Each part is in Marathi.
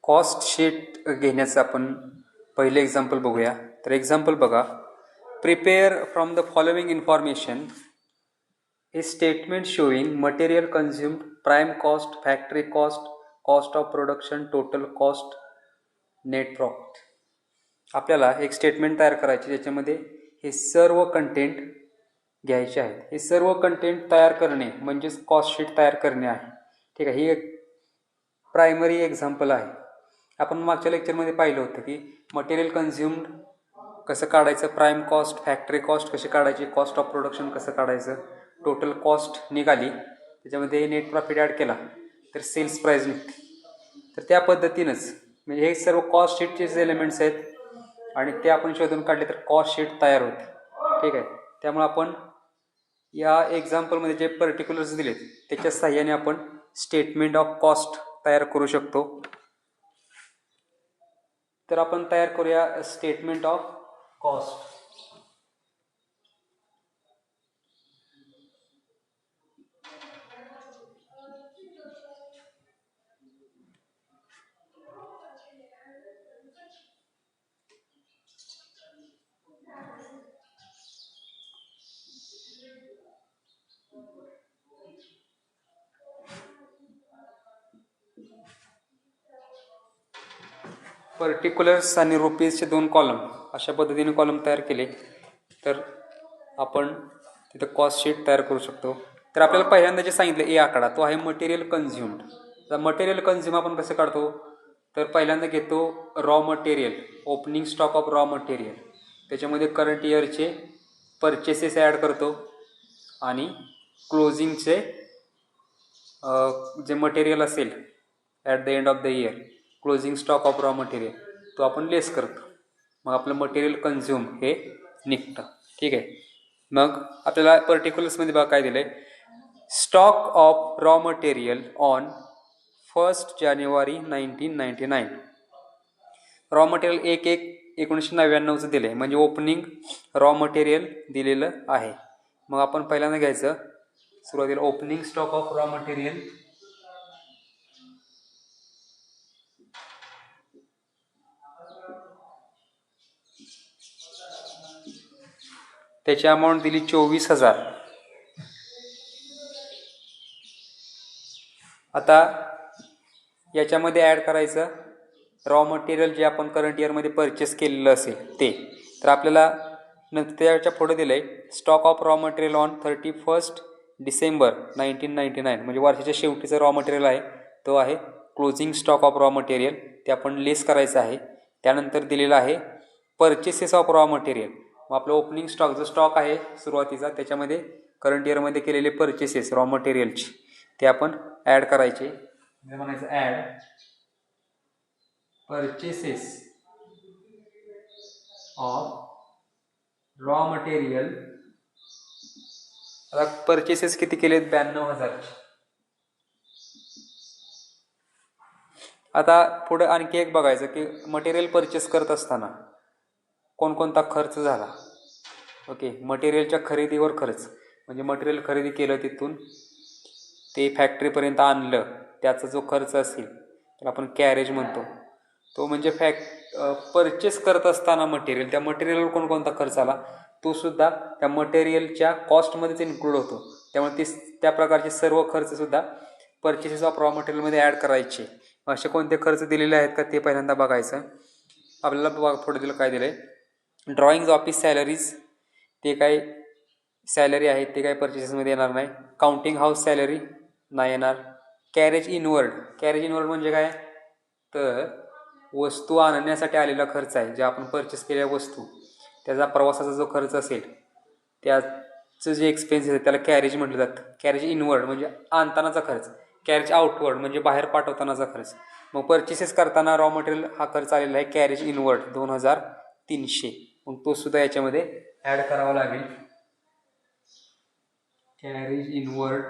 कॉस्ट शीट घेण्याचं आपण पहिले एक्झाम्पल बघूया. तर एक्झाम्पल बघा. Prepare from the following information A statement showing material consumed, prime cost, factory cost, cost of production, total cost, net profit. आपल्याला एक स्टेटमेंट तयार करायची ज्याच्यामध्ये हे सर्व कंटेंट घ्यायचे आहेत. हे सर्व कंटेंट तयार करणे म्हणजेच कॉस्ट शीट तयार करणे आहे. ठीक आहे. ही एक प्रायमरी एक्झाम्पल आहे. आपण मागच्या लेक्चरमध्ये पाहिलं होतं की मटेरियल कन्झ्युम्ड कसं काढायचं, प्राइम कॉस्ट, फॅक्टरी कॉस्ट कशी काढायची, कॉस्ट ऑफ प्रोडक्शन कसं काढायचं, टोटल कॉस्ट निघाली, त्याच्यामध्ये नेट प्रॉफिट ॲड केला तर सेल्स प्राईस निघते. तर त्या पद्धतीनंच म्हणजे हे सर्व कॉस्ट शीटचेच एलिमेंट्स आहेत आणि ते आपण शोधून काढले तर कॉस्ट शीट तयार होते. ठीक आहे. त्यामुळे आपण या एक्झाम्पलमध्ये जे पर्टिक्युलर्स दिलेत त्याच्या साहाय्याने आपण स्टेटमेंट ऑफ कॉस्ट तयार करू शकतो. तर आपण तयार करूया स्टेटमेंट ऑफ कॉस्ट. पर्टिक्युलर्स आणि रुपीजचे 2 कॉलम अशा पद्धतीने कॉलम तयार केले तर आपण तिथं कॉस्ट शीट तयार करू शकतो. तर आपल्याला पहिल्यांदा जे सांगितलं ए आकडा तो आहे मटेरियल कन्झ्युम्ड. तर मटेरियल कन्झ्युम आपण कसं काढतो तर पहिल्यांदा घेतो raw material, opening stock of raw material, त्याच्यामध्ये करंट इयरचे परचेसेस ॲड करतो आणि क्लोजिंगचे जे मटेरियल असेल at the end of the year, closing stock of raw material तो आपण लेस करतो. मग आपलं मटेरियल कन्झ्युम हे निघतं. ठीक आहे. मग आपल्याला पर्टिक्युलर्समध्ये बघा काय दिलं आहे. Stock of raw material on 1 January 1999. Raw material 1/1/1999 दिलं आहे म्हणजे ओपनिंग रॉ मटेरियल दिलेलं आहे. मग आपण पहिल्यांदा घ्यायचं सुरुवातीला opening stock of raw material. त्याची अमाऊंट दिली 24,000. आता याच्यामध्ये ॲड करायचं रॉ मटेरियल जे आपण करंट इयरमध्ये परचेस केलेलं असेल ते. तर आपल्याला नंतर त्याच्या पुढे दिलं आहे stock of raw material on 31 December 1999 म्हणजे वर्षाच्या शेवटीचं रॉ मटेरियल आहे तो आहे closing stock of raw material. ते आपण लेस करायचं आहे. त्यानंतर दिलेलं आहे परचेसेस ऑफ रॉ मटेरियल. मग आपलं ओपनिंग स्टॉक जो स्टॉक आहे सुरुवातीचा त्याच्यामध्ये करंट इयरमध्ये केलेले परचेसेस रॉ मटेरियलचे ते आपण ॲड करायचे. म्हणायचं add purchases of raw material. आता परचेसेस किती केलेत 92,000. आता पुढे आणखी एक बघायचं की मटेरियल परचेस करत असताना कोणकोणता खर्च झाला. ओके. मटेरियलच्या खरेदीवर खर्च म्हणजे मटेरियल खरेदी केलं तिथून ते फॅक्टरीपर्यंत आणलं त्याचा जो खर्च असेल तर आपण कॅरेज म्हणतो. तो म्हणजे परचेस करत असताना मटेरियल त्या मटेरियलवर कोणकोणता खर्च आला तो सुद्धा त्या मटेरियलच्या कॉस्टमध्येच इन्क्लूड होतो. त्यामुळे त्या प्रकारचे सर्व खर्च सुद्धा परचेसेस ऑफ रॉ मटेरियलमध्ये ॲड करायचे. असे कोणते खर्च दिलेले आहेत का ते पहिल्यांदा बघायचं. आपल्याला पुढे दिलं काय दिलं आहे ड्रॉइंग्ज ऑफिस सॅलरीज. ते काय सॅलरी आहेत ते काय परचेसेसमध्ये येणार नाही. काउंटिंग हाऊस सॅलरी नाही येणार. Carriage inward. कॅरेज इनवर्ड म्हणजे काय तर वस्तू आणण्यासाठी आलेला खर्च आहे. जे आपण परचेस केलेल्या वस्तू त्याचा प्रवासाचा जो खर्च असेल त्याचं जे एक्सपेन्सेस आहे त्याला कॅरेज म्हटलं जातं. कॅरेज इनवर्ड म्हणजे आणतानाचा खर्च. कॅरेज आउटवर्ड म्हणजे बाहेर पाठवतानाचा खर्च. मग परचेसेस करताना रॉ मटेरियल हा खर्च आलेला आहे कॅरेज इनवर्ड 2,300. मग तो सुद्धा याच्यामध्ये ॲड करावा लागेल. Carriage inward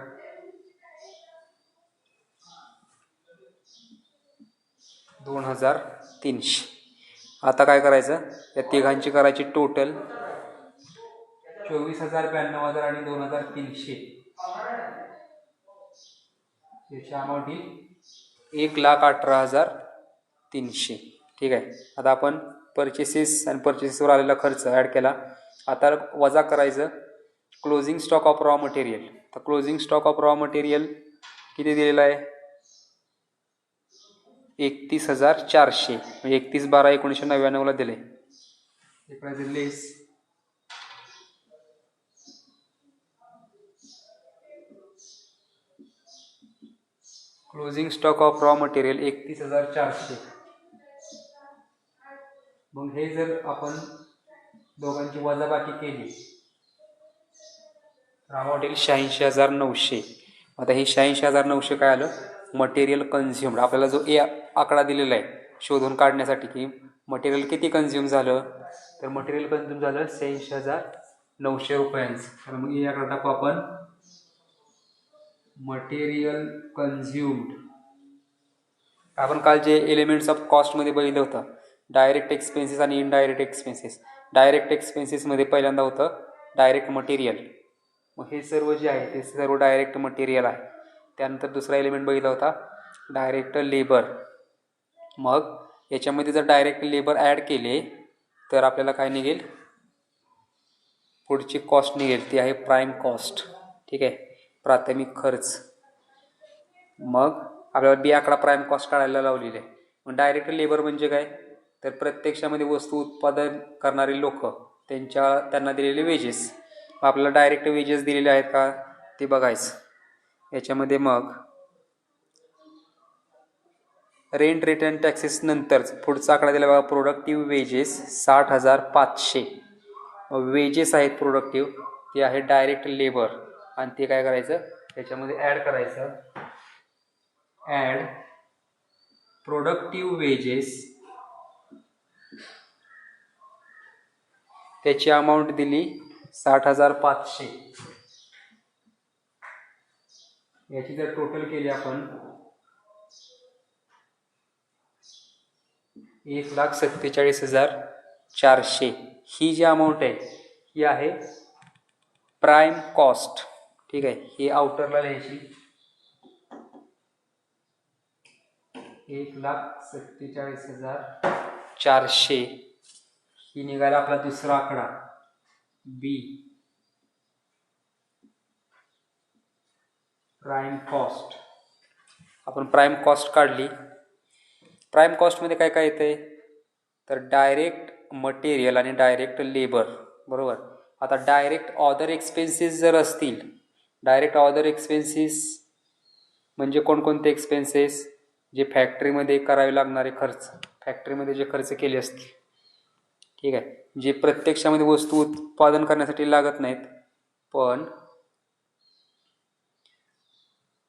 2,300. आता काय करायचं या तिघांची करायची टोटल 24,000, 92,000 आणि 2,300. याची अमाऊंट ही 1,18,000 300. ठीक आहे. आता आपण परचेसेस आणि परचेसेसवर आलेला खर्च ॲड केला. आता वजा करायचं closing stock of raw material. तर closing stock of raw material किती दिलेला आहे? 31,400 म्हणजे 31/12/1999 दिले. इकडे less closing stock of raw material 31,400. मग हे जर आपण दोघांची वजाबाकी केली तर आम्हाला 86,900. आता हे 86,900 काय आलं? Material consumed. आपल्याला जो आकडा दिलेला आहे शोधून काढण्यासाठी की मटेरियल किती कन्झ्युम झालं, तर मटेरियल कन्झ्युम झालं 86,900 रुपयांचं. तर मग हे आकडा टाकू आपण. मटेरियल कन्झ्युम्ड आपण काल जे एलिमेंट्स ऑफ कॉस्टमध्ये बघितलं होतं, डायरेक्ट एक्सपेन्सेस आणि इनडायरेक्ट एक्सपेन्सेस. डायरेक्ट एक्सपेन्सेसमध्ये पहिल्यांदा होतं डायरेक्ट मटेरियल. मग हे सर्व जे आहे ते सर्व डायरेक्ट मटेरियल आहे. त्यानंतर दुसरा एलिमेंट बघितला होता डायरेक्ट लेबर. मग याच्यामध्ये जर डायरेक्ट लेबर ॲड केले तर आपल्याला काय निघेल? पुढची कॉस्ट निघेल, ती आहे प्राईम कॉस्ट. ठीक आहे, प्राथमिक खर्च. मग आपल्याला बी आकडा प्राईम कॉस्ट काढायला लावलेली आहे. मग डायरेक्ट लेबर म्हणजे काय? तर प्रत्यक्षामध्ये वस्तू उत्पादन करणारी लोक त्यांना दिलेले वेजेस. आपल्याला डायरेक्ट वेजेस दिलेले आहेत का ते बघायचं. याच्यामध्ये मग रेंट रिटर्न टॅक्सेस नंतर पुढचा आकडा दिला बघा, प्रोडक्टिव्ह वेजेस 60,500. वेजेस आहेत प्रोडक्टिव्ह, ते आहे डायरेक्ट लेबर. आणि ते काय करायचं? त्याच्यामध्ये ॲड करायचं. ॲड प्रोडक्टिव्ह वेजेस, त्याची अमाऊंट दिली 60,500. याची जर टोटल केली आपण 1,47,400. ही जी अमाऊंट आहे ही आहे प्राईम कॉस्ट. ठीक आहे, ही आउटरला लिहायची. 1,47,400 ही निघाला आपला दुसरा आकडा बी, प्राईम कॉस्ट. आपण प्राईम कॉस्ट काढली. प्राईम कॉस्टमध्ये काय काय येते? तर डायरेक्ट मटेरियल आणि डायरेक्ट लेबर. बरोबर. आता डायरेक्ट ऑदर एक्सपेन्सेस जर असतील, डायरेक्ट ऑदर एक्सपेन्सेस म्हणजे कोणकोणते एक्सपेन्सेस? जे फॅक्टरीमध्ये करावे लागणारे खर्च, फॅक्टरीमध्ये जे खर्च केले असतील. ठीक आहे, जे प्रत्यक्षामध्ये वस्तू उत्पादन करण्यासाठी लागत नाहीत पण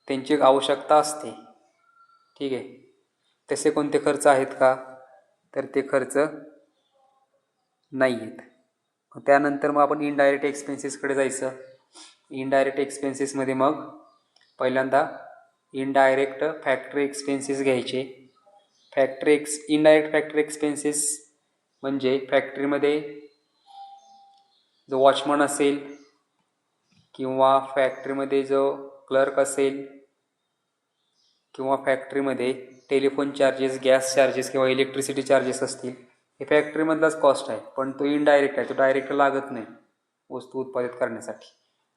त्यांची आवश्यकता असते. ठीक आहे, तसे कोणते खर्च आहेत का? तर ते खर्च नाही आहेत. त्यानंतर मग आपण इनडायरेक्ट एक्सपेन्सेसकडे जायचं. इनडायरेक्ट एक्सपेन्सेसमध्ये मग पहिल्यांदा इनडायरेक्ट फॅक्टरी एक्सपेन्सेस घ्यायचे. इनडायरेक्ट फॅक्टरी एक्सपेन्सेस म्हणजे फॅक्टरीमध्ये जो वॉचमन असेल किंवा फॅक्टरीमध्ये जो क्लर्क असेल किंवा फॅक्टरीमध्ये टेलिफोन चार्जेस, गॅस चार्जेस किंवा इलेक्ट्रिसिटी चार्जेस असतील, हे फॅक्टरीमधलाच कॉस्ट आहे. पण तो इनडायरेक्ट आहे, तो डायरेक्ट लागत नाही वस्तू उत्पादित करण्यासाठी.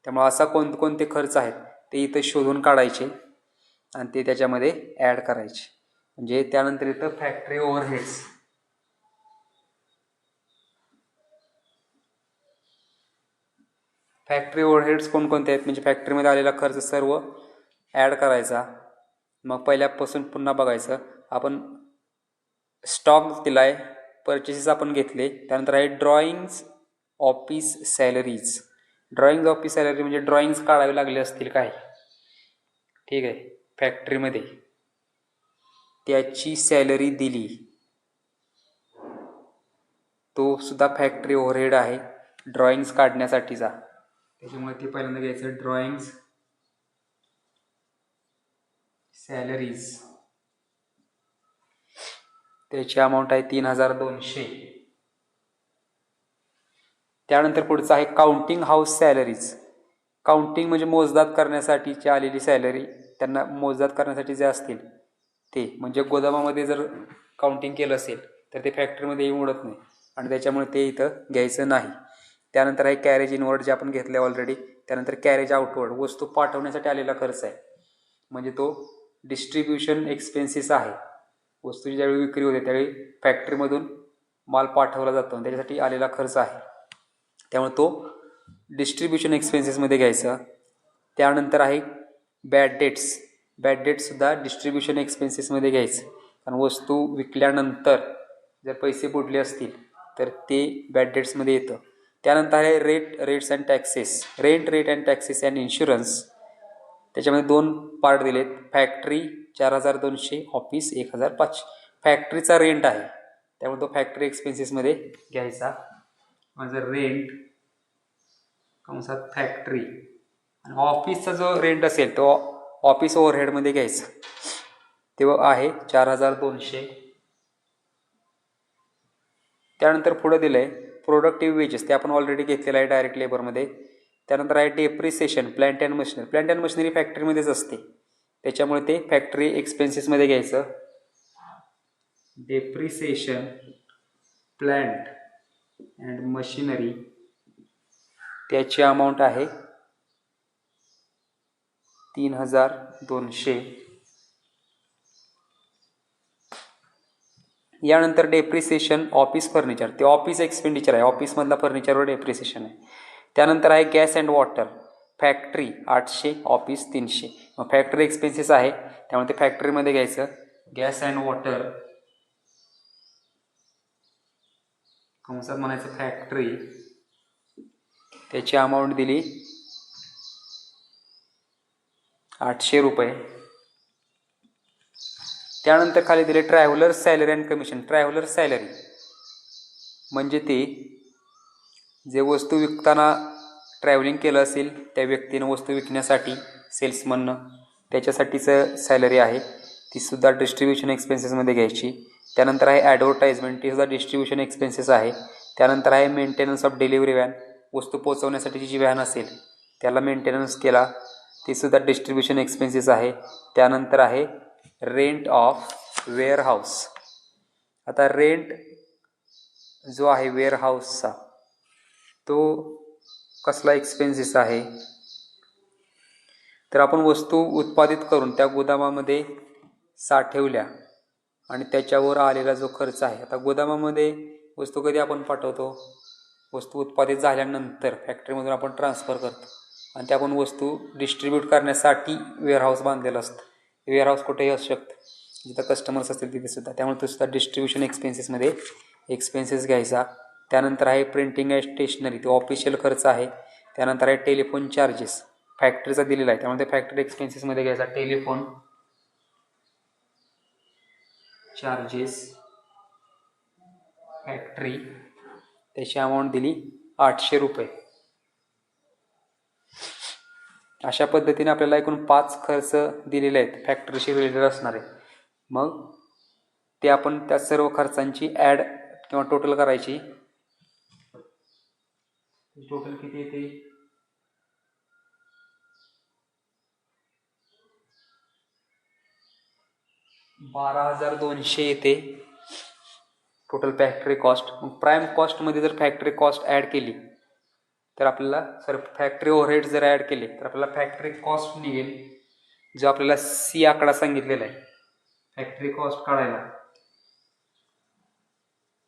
त्यामुळे असा कोणते खर्च आहेत ते इथं शोधून काढायचे आणि ते त्याच्यामध्ये ॲड करायचे. म्हणजे त्यानंतर इथं फॅक्टरी ओव्हरहेड्स. फॅक्टरी ओव्हरहेड्स कोणकोणते आहेत म्हणजे फॅक्टरीमध्ये आलेला खर्च सर्व ॲड करायचा. मग पहिल्यापासून पुन्हा बघायचं. आपण स्टॉक दिला आहे, परचेसेस आपण घेतले. त्यानंतर आहे drawings office salaries. Drawing office salary म्हणजे ड्रॉइंग्स काढावे लागले असतील काय, ठीक आहे, फॅक्टरीमध्ये त्याची सॅलरी दिली, तो सुद्धा फॅक्टरी ओव्हरहेड आहे ड्रॉइंग्स काढण्यासाठीचा. त्याच्यामुळे ते पहिल्यांदा घ्यायचं ड्रॉइंग्स सॅलरीज. त्याची अमाऊंट आहे 3,200. त्यानंतर पुढचं आहे काउंटिंग हाऊस सॅलरीज. काउंटिंग म्हणजे मोजदाद करण्यासाठीची आलेली सॅलरी, त्यांना मोजदाद करण्यासाठी जे असतील ते. म्हणजे गोदामामध्ये जर काउंटिंग केलं असेल तर ते फॅक्टरीमध्ये येऊन उडत नाही आणि त्याच्यामुळे ते इथं घ्यायचं नाही. त्यानंतर आहे कॅरेज इनवर्ड जे आपण घेतले ऑलरेडी. त्यानंतर कॅरेज आउटवर्ड वस्तू पाठवण्यासाठी आलेला खर्च आहे, म्हणजे तो डिस्ट्रीब्युशन एक्सपेन्सेस आहे. वस्तूची ज्यावेळी विक्री होते त्यावेळी फॅक्टरीमधून माल पाठवला जातो आणि त्याच्यासाठी आलेला खर्च आहे, त्यामुळे तो डिस्ट्रीब्युशन एक्सपेन्सेसमध्ये घ्यायचा. त्यानंतर आहे बॅड डेट्स. बॅड डेट्ससुद्धा डिस्ट्रीब्युशन एक्सपेन्सेसमध्ये घ्यायचं, कारण वस्तू विकल्यानंतर जर पैसे बुडले असतील तर ते बॅड डेट्समध्ये येतं. त्यानंतर आहे rates and taxes. Rate and taxes and insurance. त्याच्यामध्ये 2 पार्ट दिलेत. Factory 4200, office 1500. फॅक्टरीचा रेंट आहे त्यामुळे तो फॅक्टरी एक्सपेन्सेसमध्ये घ्यायचा. म्हणजे रेंट कंसात फॅक्टरी आणि ऑफिसचा जो रेंट असेल तो ऑफिस ओव्हरहेडमध्ये घ्यायचा, तेव्हा आहे 4200. त्यानंतर पुढे दिलं आहे प्रोडक्टिव्ह वेजेस, ते आपण ऑलरेडी घेतलेलं आहे डायरेक्ट लेबरमध्ये. त्यानंतर आहे depreciation plant and machinery. Plant and machinery फॅक्टरीमध्येच असते त्याच्यामुळे ते फॅक्टरी एक्सपेन्सेसमध्ये घ्यायचं. डेप्रिसिएशन प्लांट अँड मशिनरी त्याची अमाऊंट आहे 3200. यानंतर डेप्रिसिएशन ऑफिस फर्निचर, ते ऑफिस एक्सपेंडिचर आहे, ऑफिसमधला फर्निचरवर डेप्रिसिएशन आहे. त्यानंतर आहे gas and water. Factory 800, office 300. मग फॅक्टरी एक्सपेन्सेस आहे त्यामुळे ते फॅक्टरीमध्ये घ्यायचं. गॅस अँड वॉटर कंसात म्हणायचं फॅक्टरी, त्याची अमाऊंट दिली 800 रुपये. त्यानंतर खाली दिले travellers salary and commission. Travellers salary म्हणजे ते जे वस्तू विकताना ट्रॅव्हलिंग केलं असेल त्या व्यक्तीनं वस्तू विकण्यासाठी सेल्समननं, त्याच्यासाठीचं सॅलरी आहे, तीसुद्धा डिस्ट्रीब्युशन एक्सपेन्सेसमध्ये घ्यायची. त्यानंतर आहे ॲडव्हर्टाइजमेंट, तीसुद्धा डिस्ट्रीब्युशन एक्सपेन्सेस आहे. त्यानंतर आहे मेंटेनन्स ऑफ डिलिव्हरी व्हॅन. वस्तू पोचवण्यासाठीची जी व्हॅन असेल त्याला मेंटेनन्स केला, तीसुद्धा डिस्ट्रीब्युशन एक्सपेन्सेस आहे. त्यानंतर आहे रेंट ऑफ वेअरहाऊस. आता रेंट जो आहे वेअरहाऊसचा तो कसला एक्सपेन्सेस आहे, तर आपण वस्तू उत्पादित करून त्या गोदामामध्ये साठवल्या आणि त्याच्यावर आलेला जो खर्च आहे. आता गोदामामध्ये वस्तू कधी आपण पाठवतो, वस्तू उत्पादित झाल्यानंतर फॅक्टरीमधून आपण ट्रान्सफर करतो आणि त्या आपण वस्तू डिस्ट्रीब्यूट करण्यासाठी वेअरहाऊस बांधलेलं असतं. वेअरहाऊस कुठेही असू शकतं, जिथं कस्टमर्स असतील तिथे सुद्धा, त्यामुळे तो सुद्धा डिस्ट्रीब्युशन एक्सपेन्सेसमध्ये एक्सपेन्सेस घ्यायचा. त्यानंतर आहे प्रिंटिंग अँड स्टेशनरी, तो ऑफिशियल खर्च आहे. त्यानंतर आहे टेलिफोन चार्जेस, फॅक्टरीचा दिलेला आहे त्यामुळे ते फॅक्टरी एक्सपेन्सेसमध्ये घ्यायचा. टेलिफोन चार्जेस फॅक्टरी, त्याची अमाऊंट दिली 800 रुपये. अशा पद्धतीने आपल्याला एकूण 5 खर्च दिलेले आहेत फॅक्टरीशी रिलेटेड असणारे. मग ते आपण त्या सर्व खर्चांची ॲड किंवा टोटल करायची. टोटल किती येते, 12,200 येते टोटल फॅक्टरी कॉस्ट. मग प्राईम कॉस्टमध्ये जर फॅक्टरी कॉस्ट ॲड केली तर आपल्याला फॅक्टरी ओव्हरहेड जर ॲड केले तर आपल्याला फॅक्टरी कॉस्ट निघेल, जो आपल्याला सी आकडा सांगितलेला आहे फॅक्टरी कॉस्ट काढायला.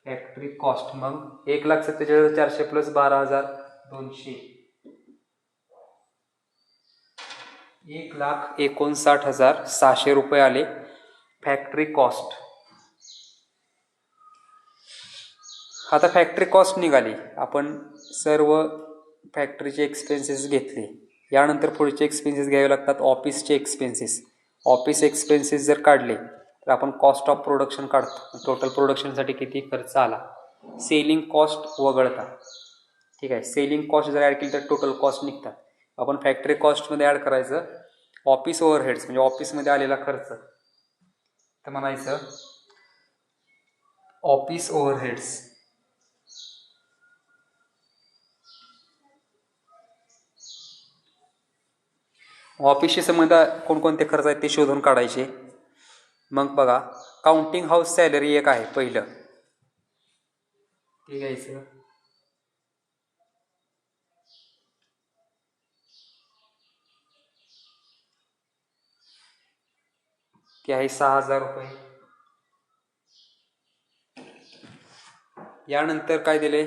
फॅक्टरी कॉस्ट मग 1,47,400 प्लस 12,200, 1,59,600 रुपये आले फॅक्टरी कॉस्ट. आता फॅक्टरी कॉस्ट निघाली, आपण सर्व फॅक्टरीचे एक्सपेन्सेस घेतले. यानंतर पुढचे एक्सपेन्सेस घ्यावे लागतात ऑफिसचे एक्सपेन्सेस. ऑफिस एक्सपेन्सेस जर काढले तर आपण कॉस्ट ऑफ प्रोडक्शन काढतो, टोटल प्रोडक्शनसाठी किती खर्च आला, सेलिंग कॉस्ट वगळता. ठीक आहे, सेलिंग कॉस्ट जर ॲड केली तर टोटल कॉस्ट निघतात. आपण फॅक्टरी कॉस्टमध्ये ॲड करायचं ऑफिस ओव्हरहेड्स, म्हणजे ऑफिसमध्ये आलेला खर्च. तर म्हणायचं ऑफिस ओव्हरहेड्स, ऑफिसशी संबंध कोणकोणते खर्च आहेत ते शोधून काढायचे. मग बघा काउंटिंग हाऊस सॅलरी एक आहे पहिलं, ते घ्यायचं. ते आहे 6,000 रुपये. यानंतर काय दिले,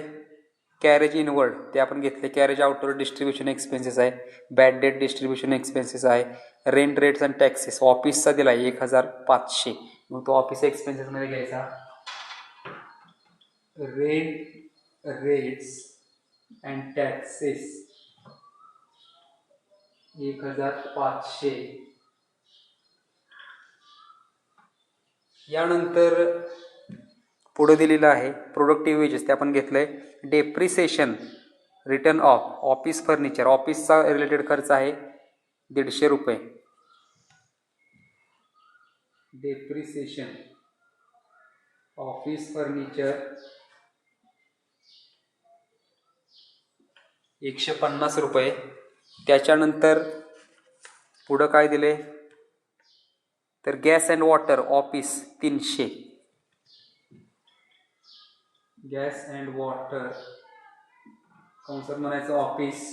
कॅरेज इनवर्ड ते आपण घेतले. कॅरेज आउटवर्ड डिस्ट्रीब्युशन एक्सपेन्सेस आहे. बॅड डेट डिस्ट्रीब्युशन एक्सपेन्सेस आहे. रेंट रेट्स अँड टॅक्सेस ऑफिसचा दिला आहे 1,500. मग तो ऑफिस एक्सपेन्सेसमध्ये घ्यायचा. Rent rates and taxes 1,500. यानंतर पुढे दिलेलं आहे प्रोडक्टिव्ह वेजेस, ते आपण घेतलंय. Depreciation return of office furniture, ऑफिसचा रिलेटेड खर्च आहे 150 रुपये. डेप्रिसिएशन ऑफिस फर्निचर 150 रुपये. त्याच्यानंतर पुढं काय दिले, तर gas and water office 300. Gas and water कंसात म्हणायचं ऑफिस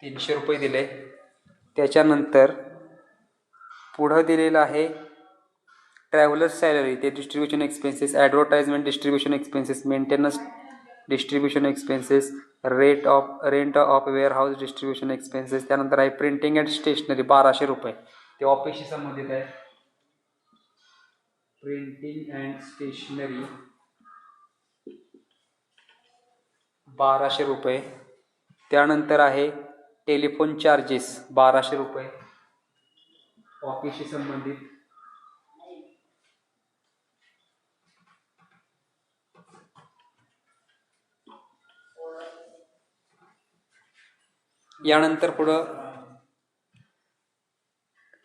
300 रुपये दिले. त्याच्यानंतर पुढं दिलेलं आहे ट्रॅव्हलर्स सॅलरी, ते distribution expenses, advertisement distribution expenses, maintenance distribution expenses, rent of warehouse distribution expenses. त्यानंतर आहे प्रिंटिंग अँड स्टेशनरी 1,200 रुपये, ते ऑफिसशी संबंधित आहे. प्रिंटिंग अँड स्टेशनरी 1,200 रुपये. त्यानंतर आहे टेलिफोन चार्जेस 1,200 रुपये, ऑफिसशी संबंधित. यानंतर पुढं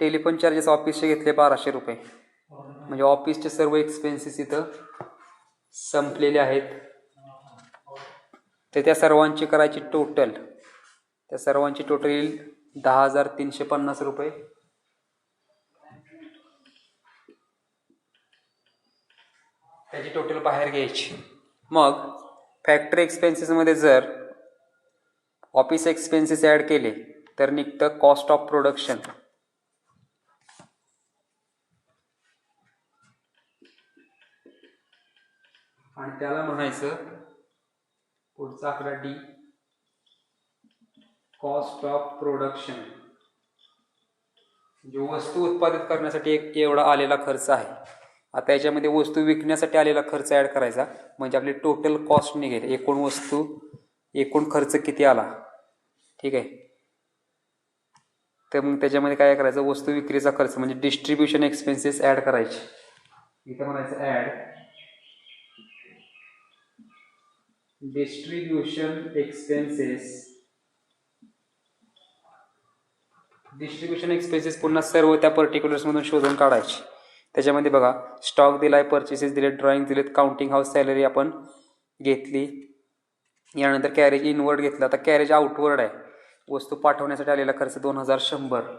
टेलिफोन चार्जेस ऑफिसचे घेतले 1,200 रुपये. म्हणजे ऑफिसचे सर्व एक्सपेन्सेस इथं संपलेले आहेत. तर त्या सर्वांची करायची टोटल, त्या सर्वांची टोटल येईल 10,350 रुपये. त्याची टोटल बाहेर घ्यायची. मग फॅक्टरी एक्सपेन्सेसमध्ये जर ऑफिस एक्सपेन्सेस ॲड केले तर निघतं कॉस्ट ऑफ प्रोडक्शन. आणि त्याला म्हणायचं पुढचा आकडा डी, कॉस्ट ऑफ प्रोडक्शन. जो वस्तू उत्पादित करण्यासाठी एक एवढा आलेला खर्च आहे. आता याच्यामध्ये वस्तू विकण्यासाठी आलेला खर्च ॲड करायचा, म्हणजे आपली टोटल कॉस्ट निघेल. एकूण वस्तू, एकूण खर्च किती आला, ठीक आहे. तर मग त्याच्यामध्ये काय करायचं, वस्तू विक्रीचा खर्च म्हणजे डिस्ट्रीब्युशन एक्सपेन्सेस ॲड करायचे. इथं म्हणायचं add distribution expenses. Distribution expenses पुन्हा सर्व त्या पर्टिक्युलर्समधून शोधून काढायचे. त्याच्यामध्ये बघा स्टॉक दिलाय, परचेसेस दिलेत, ड्रॉइंग दिलेत, काउंटिंग हाऊस सॅलरी आपण घेतली. यानंतर कॅरेज इनवर्ड घेतलं. आता कॅरेज आउटवर्ड आहे, वस्तू पाठवण्यासाठी आलेला खर्च 2,100.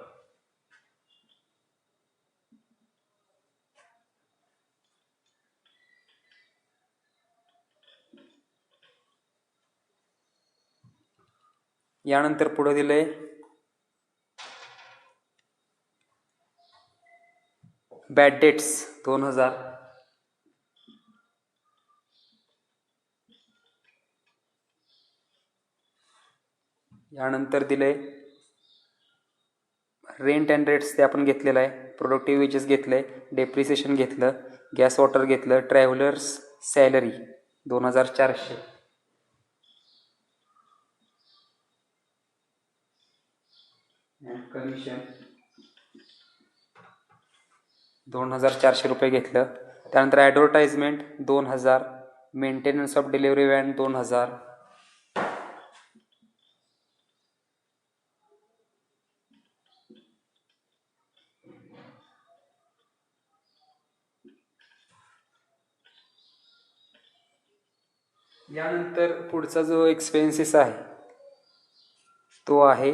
यानंतर पुढे दिलंय बॅड डेट्स 2,000. यानंतर दिलंय रेंट अँड रेट्स, ते आपण घेतलेलं आहे. प्रोडक्टिव्ह वेजेस घेतलंय, डेप्रिसिएशन घेतलं, गॅस वॉटर घेतलं, ट्रॅव्हलर्स सॅलरी 2,400. कमिशन 2,400 रुपये घेतलं. त्यानंतर advertisement 2,000, maintenance of delivery van 2,000. यानंतर पुढचा जो एक्सपेन्सेस आहे तो आहे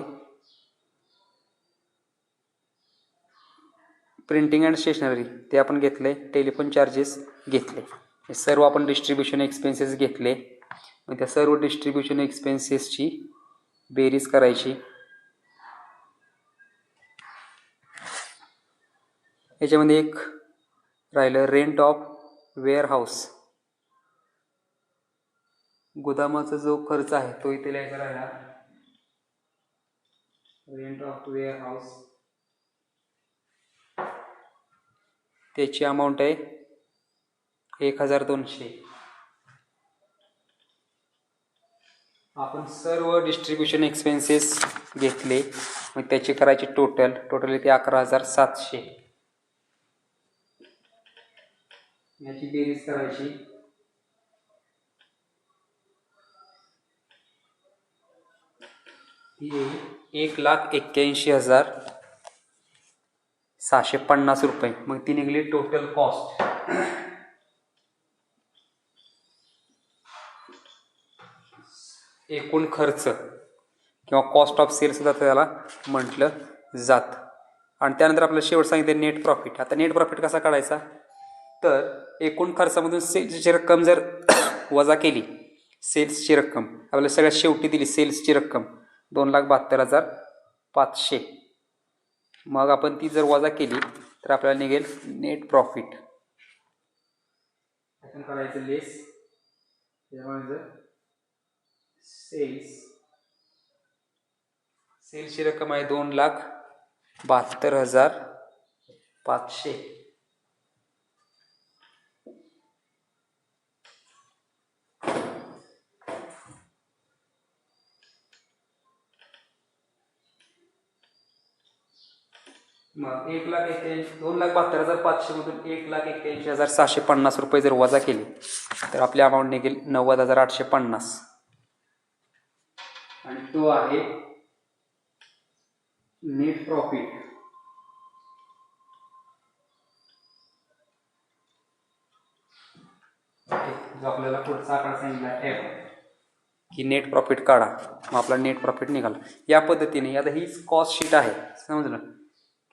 प्रिंटिंग अँड स्टेशनरी ते आपण घेतले, टेलिफोन चार्जेस घेतले, हे सर्व आपण डिस्ट्रीब्युशन एक्सपेन्सेस घेतले. मग त्या सर्व डिस्ट्रीब्युशन एक्सपेन्सेसची बेरीज करायची. याच्यामध्ये एक राहिलं रेंट ऑफ वेअरहाऊस, गोदामाचा जो खर्च आहे तो इथे लिहायचा राहिला. रेंट ऑफ वेअरहाऊस त्याची अमाऊंट आहे 1200. आपण सर्व डिस्ट्रीब्युशन एक्सपेन्सेस घेतले, मग त्याची करायची टोटल येते 11,700. याची बेरीज करायची. ही 1,81,750 रुपये. मग ती निघली टोटल कॉस्ट. एकूण खर्च किंवा कॉस्ट ऑफ सेल्स सुद्धा त्याला म्हटलं जातं. आणि त्यानंतर आपल्याला शेवट सांगितलं नेट प्रॉफिट. आता नेट प्रॉफिट कसा काढायचा, तर एकूण खर्चामधून सेल्सची रक्कम जर वजा केली, सेल्सची रक्कम आपल्याला सगळ्यात शेवटी दिली, सेल्सची रक्कम 2,72,500. मग आपण ती जर वजा केली तर आपल्याला निघेल नेट प्रॉफिट. आपण करायचं लेस, त्यामुळे जर सेल्सची रक्कम आहे 2,72,500. मग 2,72,500 मधून 1,81,750 रुपये जर वजा केले तर आपली अमाऊंट निघेल 90,850. आणि तो आहे नेट प्रॉफिट. जो आपल्याला पुढचा आकडा सांगितला एफ, की नेट प्रॉफिट काढा, मग आपला नेट प्रॉफिट निघाला. या पद्धतीने आता ही कॉस्ट शीट आहे, समजलं.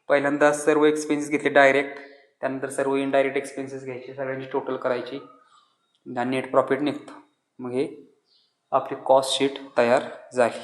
पहिल्यांदा सर्व एक्सपेन्सेस घेतले डायरेक्ट, त्यानंतर सर्व इनडायरेक्ट एक्सपेन्सेस घ्यायचे, सगळ्यांची टोटल करायची आणि नेट प्रॉफिट निघतो. मग हे आपली कॉस्ट शीट तयार झाली.